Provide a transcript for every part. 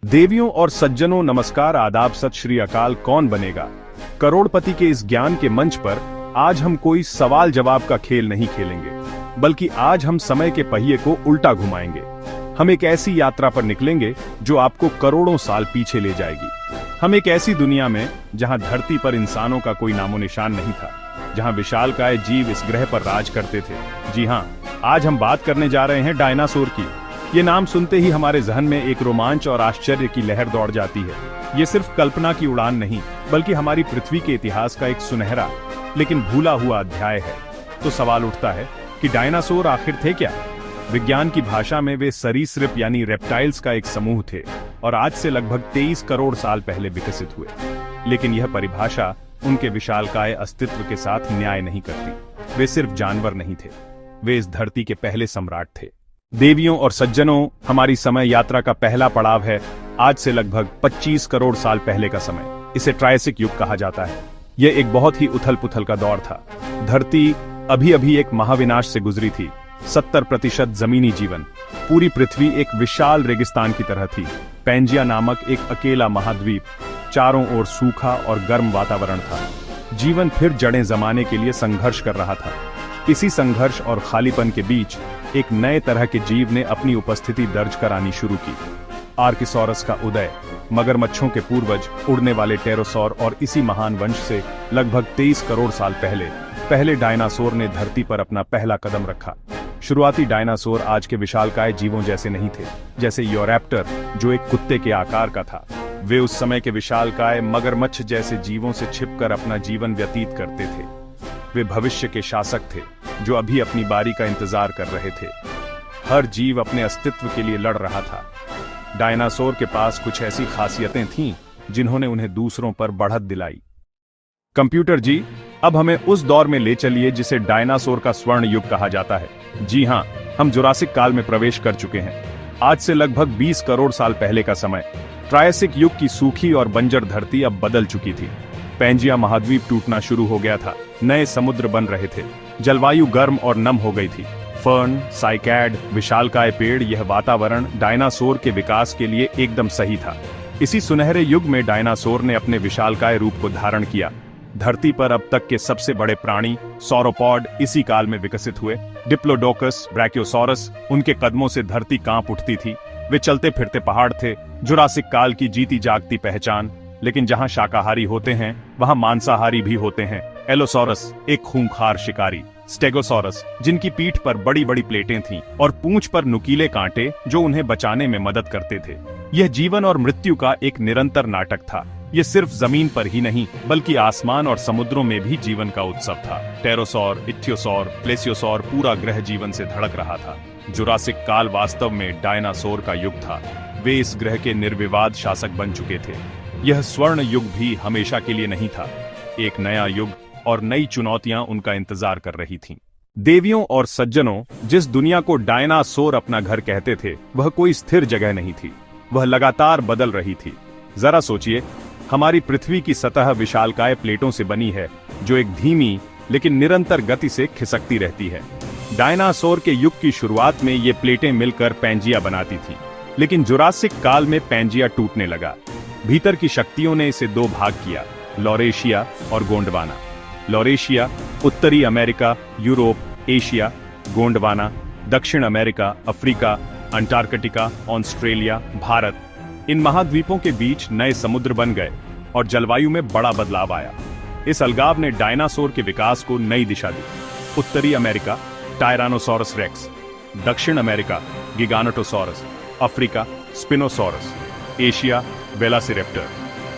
देवियों और सज्जनों, नमस्कार, आदाब, सत श्री अकाल। कौन बनेगा करोड़पति के इस ज्ञान के मंच पर आज हम कोई सवाल जवाब का खेल नहीं खेलेंगे, बल्कि आज हम समय के पहिए को उल्टा घुमाएंगे। हम एक ऐसी यात्रा पर निकलेंगे जो आपको करोड़ों साल पीछे ले जाएगी। हम एक ऐसी दुनिया में जहां धरती पर इंसानों का कोई नामो निशान नहीं था, जहां विशालकाय जीव इस ग्रह पर राज करते थे। जी हां, आज हम बात करने जा रहे हैं डायनासोर की। ये नाम सुनते ही हमारे जहन में एक रोमांच और आश्चर्य की लहर दौड़ जाती है। ये सिर्फ कल्पना की उड़ान नहीं, बल्कि हमारी पृथ्वी के इतिहास का एक सुनहरा लेकिन भूला हुआ अध्याय है। तो सवाल उठता है कि डायनासोर आखिर थे क्या? विज्ञान की भाषा में वे सरीसृप यानी रेप्टाइल्स का एक समूह थे और आज से लगभग 23 करोड़ साल पहले विकसित हुए। लेकिन यह परिभाषा उनके विशालकाय अस्तित्व के साथ न्याय नहीं करती। वे सिर्फ जानवर नहीं थे, वे इस धरती के पहले सम्राट थे। देवियों और सज्जनों, हमारी समय यात्रा का पहला पड़ाव है आज से लगभग 25 करोड़ साल पहले का समय। इसे ट्रायसिक युग कहा जाता है। यह एक बहुत ही उथल पुथल का दौर था। धरती अभी अभी एक महाविनाश से गुजरी थी। 70% जमीनी जीवन, पूरी पृथ्वी एक विशाल रेगिस्तान की तरह थी। पैंजिया नामक एक अकेला महाद्वीप, चारों ओर सूखा और गर्म वातावरण था। जीवन फिर जड़ें जमाने के लिए संघर्ष कर रहा था। इसी संघर्ष और खालीपन के बीच एक नए तरह के जीव ने अपनी उपस्थिति दर्ज करानी शुरू की। आर्किसॉरस का उदय, मगरमच्छों के पूर्वज उड़ने वाले टेरोसॉर, और इसी महान वंश से लगभग 23 करोड़ साल पहले डायनासोर ने धरती पर अपना पहला कदम रखा। शुरुआती डायनासोर आज के विशालकाय जीवों जैसे नहीं थे, जैसे यूरैप्टर जो एक कुत्ते के आकार का था। वे उस समय के विशालकाय मगरमच्छ जैसे जीवों से छिपकर अपना जीवन व्यतीत करते थे। वे भविष्य के शासक थे जो अभी अपनी बारी का इंतजार कर रहे थे। हर जीव अपने अस्तित्व के लिए लड़ रहा था। डायनासोर के पास कुछ ऐसी खासियतें थीं जिन्होंने उन्हें दूसरों पर बढ़त दिलाई। कंप्यूटर जी, अब हमें उस दौर में ले चलिए जिसे डायनासोर का स्वर्ण युग कहा जाता है। जी हां, हम जुरासिक काल में प्रवेश कर चुके हैं। आज से लगभग 20 करोड़ साल पहले का समय। ट्रायसिक युग की सूखी और बंजर धरती अब बदल चुकी थी। पैंजिया महाद्वीप टूटना शुरू हो गया था। नए समुद्र बन रहे थे। जलवायु गर्म और नम हो गई थी। फर्न, साइकैड, विशालकाय पेड़, यह वातावरण डायनासोर के विकास के लिए एकदम सही था। इसी सुनहरे युग में डायनासोर ने अपने विशालकाय रूप को धारण किया। धरती पर अब तक के सबसे बड़े प्राणी सौरोपॉड इसी काल में विकसित हुए। डिप्लोडोकस, ब्रैकियोसॉरस, उनके कदमों से धरती कांप उठती थी। वे चलते फिरते पहाड़ थे, जुरासिक काल की जीती जागती पहचान। लेकिन जहां शाकाहारी होते हैं वहां मांसाहारी भी होते हैं। एलोसॉरस, एक खूंखार शिकारी। स्टेगोसॉरस, जिनकी पीठ पर बड़ी बड़ी प्लेटें थीं और पूंछ पर नुकीले कांटे जो उन्हें बचाने में मदद करते थे। यह जीवन और मृत्यु का एक निरंतर नाटक था। यह सिर्फ जमीन पर ही नहीं, बल्कि आसमान और समुद्रों में भी जीवन का उत्सव था। टेरोसॉर, इच्थियोसॉर, प्लेसियोसॉर, पूरा ग्रह जीवन से धड़क रहा था। जुरासिक काल वास्तव में डायनासोर का युग था। वे इस ग्रह के निर्विवाद शासक बन चुके थे। यह स्वर्ण युग भी हमेशा के लिए नहीं था। एक नया युग और नई चुनौतियां उनका इंतजार कर रही थीं। देवियों और सज्जनों, जिस दुनिया को डायनासोर अपना घर कहते थे, वह कोई स्थिर जगह नहीं थी। वह लगातार बदल रही थी। जरा सोचिए, हमारी पृथ्वी की सतह विशालकाय प्लेटों से बनी है जो एक धीमी लेकिन निरंतर गति से खिसकती रहती है। डायनासोर के युग की शुरुआत में ये प्लेटें मिलकर पैंजिया बनाती थीं, लेकिन जुरासिक काल में पैंजिया टूटने लगा। भीतर की शक्तियों ने इसे दो भाग किया, लॉरेशिया और गोंडवाना। लॉरेशिया उत्तरी अमेरिका, यूरोप, एशिया। गोंडवाना दक्षिण America, Africa, Antarctica, Australia, Bharat. इन महाद्वीपों के बीच नए समुद्र बन गए और जलवायु में बड़ा बदलाव आया। इस अलगाव ने डायनासोर के विकास को नई दिशा दी। उत्तरी अमेरिका टायरानोसॉरस रेक्स, दक्षिण अमेरिका गिगानोटोसॉरस, अफ्रीका स्पिनोसॉरस, एशिया वेलासिरेप्टर।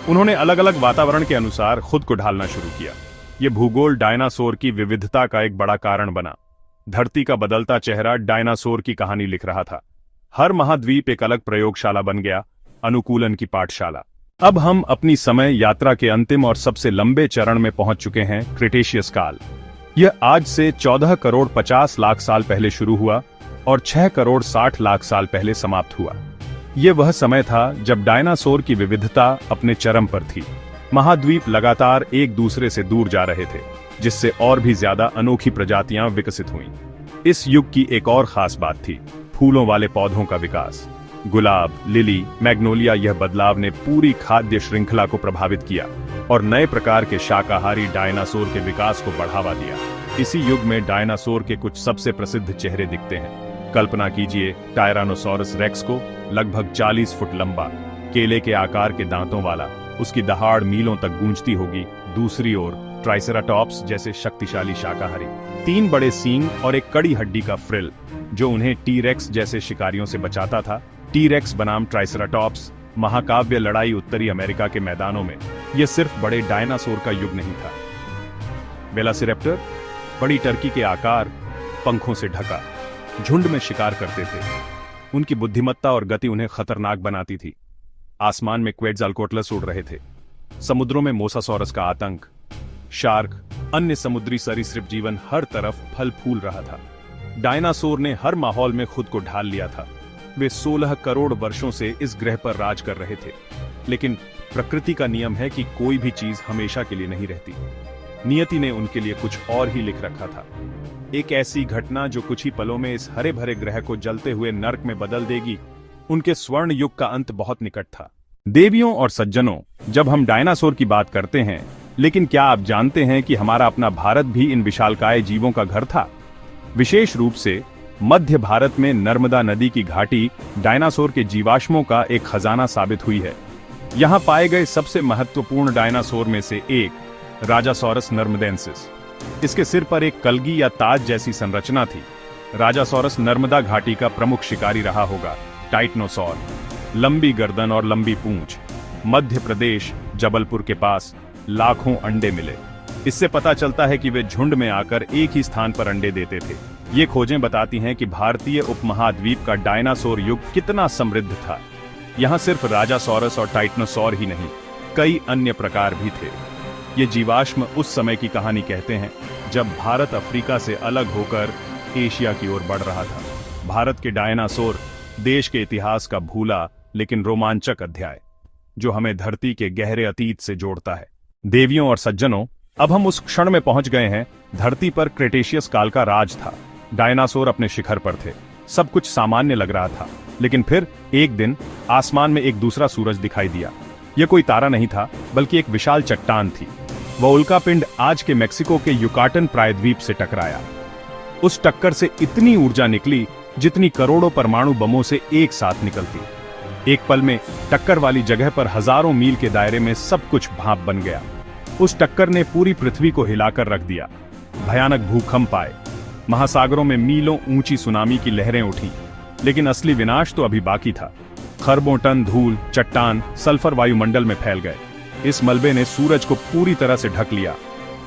उन्होंने अलग अलग वातावरण के अनुसार खुद को ढालना शुरू किया। ये भूगोल डायनासोर की विविधता का एक बड़ा कारण बना। धरती का बदलता चेहरा डायनासोर की कहानी लिख रहा था। हर महाद्वीप एक अलग प्रयोगशाला बन गया, अनुकूलन की पाठशाला। अब हम अपनी समय यात्रा के अंतिम और सबसे लंबे चरण में पहुंच चुके हैं, क्रिटेशियस काल। यह आज से 14 करोड़ 50 लाख साल पहले शुरू हुआ और 6 करोड़ 60 लाख साल पहले समाप्त हुआ। यह वह समय था जब डायनासोर की विविधता अपने चरम पर थी। महाद्वीप लगातार एक दूसरे से दूर जा रहे थे, जिससे और भी ज्यादा अनोखी प्रजातियां विकसित हुईं। इस युग की एक और खास बात थी फूलों वाले पौधों का विकास। गुलाब, लिली, मैग्नोलिया, यह बदलाव ने पूरी खाद्य श्रृंखला को प्रभावित किया और नए प्रकार के शाकाहारी डायनासोर के विकास को बढ़ावा दिया। इसी युग में डायनासोर के कुछ सबसे प्रसिद्ध चेहरे दिखते हैं। कल्पना कीजिए टायरानोसोरस रेक्स को, लगभग 40 फुट लंबा, केले के आकार के दांतों वाला, उसकी दहाड़ मीलों तक गूंजती होगी। दूसरी ओर ट्राइसेराटॉप्स जैसे शक्तिशाली शाकाहारी, 3 बड़े सींग और एक कड़ी हड्डी का फ्रिल जो उन्हें टी-रेक्स जैसे शिकारियों से बचाता था। टी-रेक्स बनाम ट्राइसेराटॉप्स महाकाव्य लड़ाई उत्तरी अमेरिका के मैदानों में। यह सिर्फ बड़े डायनासोर का युग नहीं था। वेलोसिरैप्टर बड़ी टर्की के आकार, पंखों से ढका, झुंड में शिकार करते थे। उनकी बुद्धिमत्ता और गति उन्हें खतरनाक बनाती थी। आसमान में क्वेट्ज़ालकोट्लस उड़ रहे थे, समुद्रों में मोसासॉरस का आतंक, शार्क, अन्य समुद्री सरीसृप जीवन, हर तरफ फल फूल रहा था। डायनासोर ने हर माहौल में खुद को ढाल लिया था। वे 16 करोड़ वर्षों से इस ग्रह पर राज कर रहे थे। लेकिन प्रकृति का नियम है कि कोई भी चीज हमेशा के लिए नहीं रहती। नियति ने उनके लिए कुछ और ही लिख रखा था, एक ऐसी घटना जो कुछ ही पलों में इस हरे भरे ग्रह को जलते हुए नर्क में बदल देगी। उनके स्वर्ण युग का अंत बहुत निकट था। देवियों और सज्जनों, जब हम डायनासोर की बात करते हैं, लेकिन क्या आप जानते हैं कि हमारा अपना भारत भी इन विशालकाय जीवों का घर था? विशेष रूप से मध्य भारत में नर्मदा नदी की घाटी डायनासोर के जीवाश्मों का एक खजाना साबित हुई है। यहाँ पाए गए सबसे महत्वपूर्ण डायनासोर में से एक राजासोरस नर्मदेंसिस। इसके सिर पर एक कलगी या ताज जैसी संरचना थी। राजासोरस नर्मदा घाटी का प्रमुख शिकारी रहा होगा। टाइटनोसॉर, लंबी गर्दन और लंबी पूंछ। मध्य प्रदेश जबलपुर के पास लाखों अंडे मिले। इससे पता चलता है कि वे झुंड में आकर एक ही स्थान पर अंडे देते थे। ये खोजें बताती हैं कि भारतीय उपमहाद्वीप का डायनासोर युग कितना समृद्ध था। यहाँ सिर्फ राजासोरस और टाइटनोसॉर ही नहीं, कई अन्य प्रकार भी थे। ये जीवाश्म उस समय की कहानी कहते हैं जब भारत अफ्रीका से अलग होकर एशिया की ओर बढ़ रहा था। भारत के डायनासोर देश के इतिहास का भूला लेकिन रोमांचक अध्याय, जो हमें धरती के गहरे अतीत से जोड़ता है। देवियों और सज्जनों, अब हम उस क्षण में पहुंच गए हैं। धरती पर क्रेटेशियस काल का राज था। डायनासोर अपने शिखर पर थे। सब कुछ सामान्य लग रहा था। लेकिन फिर एक दिन आसमान में एक दूसरा सूरज दिखाई दिया। यह कोई तारा नहीं था, बल्कि एक विशाल चट्टान थी। वह उल्कापिंड आज के मेक्सिको के युकाटन प्रायद्वीप से टकराया। उस टक्कर से इतनी ऊर्जा निकली जितनी करोड़ों परमाणु बमों से एक साथ निकलती। एक पल में टक्कर वाली जगह पर हजारों मील के दायरे में सब कुछ भाप बन गया। उस टक्कर ने पूरी पृथ्वी को हिलाकर रख दिया। भयानक भूकंप आए, महासागरों में मीलों ऊंची सुनामी की लहरें उठी। लेकिन असली विनाश तो अभी बाकी था। खरबों टन धूल, चट्टान, सल्फर वायुमंडल में फैल गए। इस मलबे ने सूरज को पूरी तरह से ढक लिया।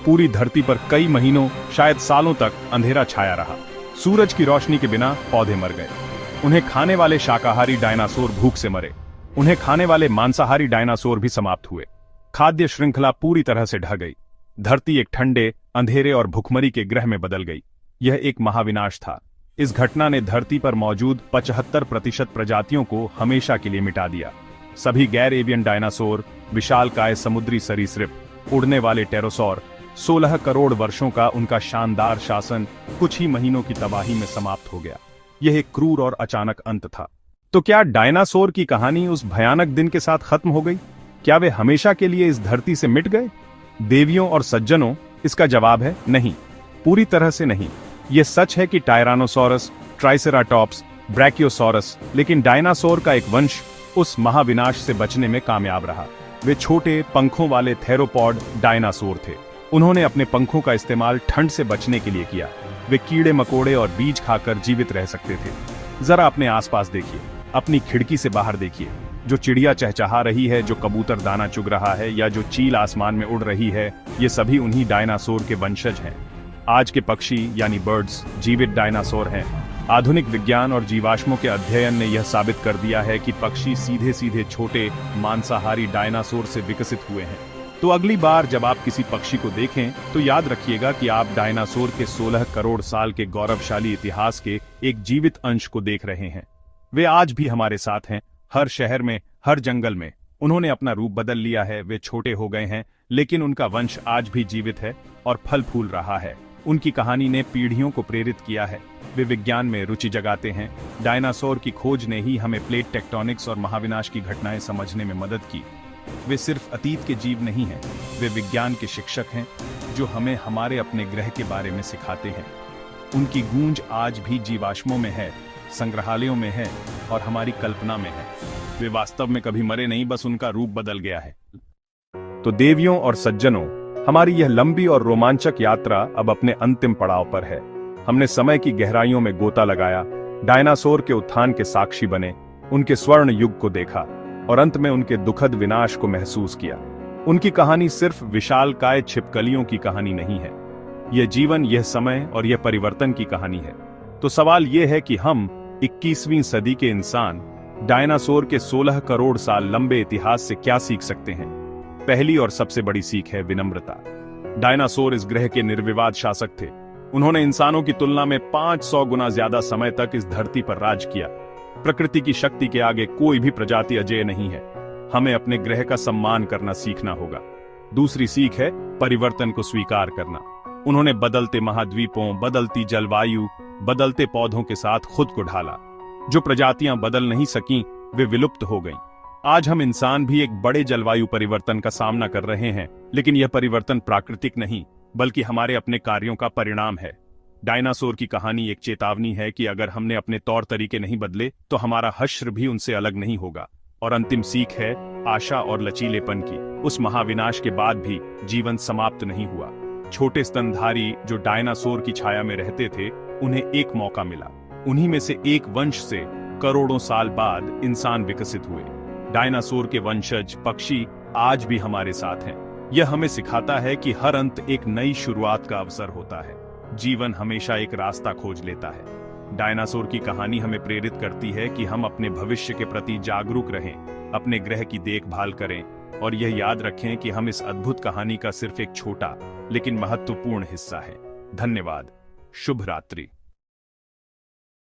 पूरी धरती पर कई महीनों, शायद सालों तक अंधेरा छाया रहा। सूरज की रोशनी के बिना पौधे मर गए। उन्हें खाने वाले शाकाहारी डायनासोर भूख से मरे। उन्हें खाने वाले मांसाहारी डायनासोर भी समाप्त हुए। खाद्य श्रृंखला पूरी तरह से ढह गई। धरती एक ठंडे, अंधेरे और भुखमरी के ग्रह में बदल गई। यह एक महाविनाश था। इस घटना ने धरती पर मौजूद 75% प्रजातियों को हमेशा के लिए मिटा दिया। सभी गैर एवियन डायनासोर, विशालकाय समुद्री सरीसृप, उड़ने वाले टेरोसौर, 16 करोड़ वर्षों का उनका शानदार शासन कुछ ही महीनों की तबाही में समाप्त हो गया। यह एक क्रूर और अचानक अंत था। तो क्या डायनासोर की कहानी उस भयानक दिन के साथ खत्म हो गई? क्या वे हमेशा के लिए इस धरती से मिट गए? देवियों और सज्जनों, इसका जवाब है नहीं, पूरी तरह से नहीं। यह सच है कि टायरानोसोरस, ट्राइसेराटॉप्स, ब्रैकियोसॉरस, लेकिन डायनासोर का एक वंश उस महाविनाश से बचने में कामयाब रहा। वे छोटे पंखों वाले थेरोपॉड डायनासोर थे। उन्होंने अपने पंखों का इस्तेमाल ठंड से बचने के लिए किया। वे कीड़े मकोड़े और बीज खाकर जीवित रह सकते थे। जरा अपने आसपास देखिए, अपनी खिड़की से बाहर देखिए। जो चिड़िया चहचहा रही है, जो कबूतर दाना चुग रहा है, या जो चील आसमान में उड़ रही है, ये सभी उन्हीं डायनासोर के वंशज हैं। आज के पक्षी यानी बर्ड्स जीवित डायनासोर हैं। आधुनिक विज्ञान और जीवाश्मों के अध्ययन ने यह साबित कर दिया है कि पक्षी सीधे सीधे छोटे मांसाहारी डायनासोर से विकसित हुए हैं। तो अगली बार जब आप किसी पक्षी को देखें तो याद रखिएगा कि आप डायनासोर के 16 करोड़ साल के गौरवशाली इतिहास के एक जीवित अंश को देख रहे हैं। वे आज भी हमारे साथ हैं, हर शहर में, हर जंगल में। उन्होंने अपना रूप बदल लिया है, वे छोटे हो गए हैं, लेकिन उनका वंश आज भी जीवित है और फल फूल रहा है। उनकी कहानी ने पीढ़ियों को प्रेरित किया है। वे विज्ञान में रुचि जगाते हैं। डायनासोर की खोज ने ही हमें प्लेट टेक्टोनिक्स और महाविनाश की घटनाएं समझने में मदद की। वे सिर्फ अतीत के जीव नहीं हैं, वे विज्ञान के शिक्षक हैं जो हमें हमारे अपने ग्रह के बारे में सिखाते हैं। उनकी गूंज आज भी जीवाश्मों में है, संग्रहालयों में है और हमारी कल्पना में है। वे वास्तव में कभी मरे नहीं, बस उनका रूप बदल गया है। तो देवियों और सज्जनों, हमारी यह लंबी और रोमांचक यात्रा अब अपने अंतिम पड़ाव पर है। हमने समय की गहराइयों में गोता लगाया, डायनासोर के उत्थान के साक्षी बने, उनके स्वर्ण युग को देखा और अंत में उनके दुखद विनाश को महसूस किया। उनकी कहानी सिर्फ विशालकाय छिपकलियों की कहानी नहीं है, यह जीवन, यह समय और यह परिवर्तन की कहानी है। तो सवाल यह है कि हम 21वीं सदी के इंसान डायनासोर के 16 करोड़ साल लंबे इतिहास से क्या सीख सकते हैं? पहली और सबसे बड़ी सीख है विनम्रता। डायनासोर इस ग्रह के निर्विवाद शासक थे। उन्होंने इंसानों की तुलना में 500 गुना ज्यादा समय तक इस धरती पर राज किया। प्रकृति की शक्ति के आगे कोई भी प्रजाति अजेय नहीं है। हमें अपने ग्रह का सम्मान करना सीखना होगा। दूसरी सीख है परिवर्तन को स्वीकार करना। उन्होंने बदलते महाद्वीपों, बदलती जलवायु, बदलते पौधों के साथ खुद को ढाला। जो प्रजातियां बदल नहीं सकीं, वे विलुप्त हो गईं। आज हम इंसान भी एक बड़े जलवायु परिवर्तन का सामना कर रहे हैं, लेकिन यह परिवर्तन प्राकृतिक नहीं, बल्कि हमारे अपने कार्यों का परिणाम है। डायनासोर की कहानी एक चेतावनी है कि अगर हमने अपने तौर तरीके नहीं बदले, तो हमारा हश्र भी उनसे अलग नहीं होगा। और अंतिम सीख है आशा और लचीलेपन की। उस महाविनाश के बाद भी जीवन समाप्त नहीं हुआ। छोटे स्तनधारी जो डायनासोर की छाया में रहते थे, उन्हें एक मौका मिला। उन्हीं में से एक वंश से करोड़ों साल बाद इंसान विकसित हुए। डायनासोर के वंशज पक्षी आज भी हमारे साथ हैं। यह हमें सिखाता है कि हर अंत एक नई शुरुआत का अवसर होता है। जीवन हमेशा एक रास्ता खोज लेता है। डायनासोर की कहानी हमें प्रेरित करती है कि हम अपने भविष्य के प्रति जागरूक रहें, अपने ग्रह की देखभाल करें और यह याद रखें कि हम इस अद्भुत कहानी का सिर्फ एक छोटा लेकिन महत्वपूर्ण हिस्सा हैं। धन्यवाद। शुभ रात्रि।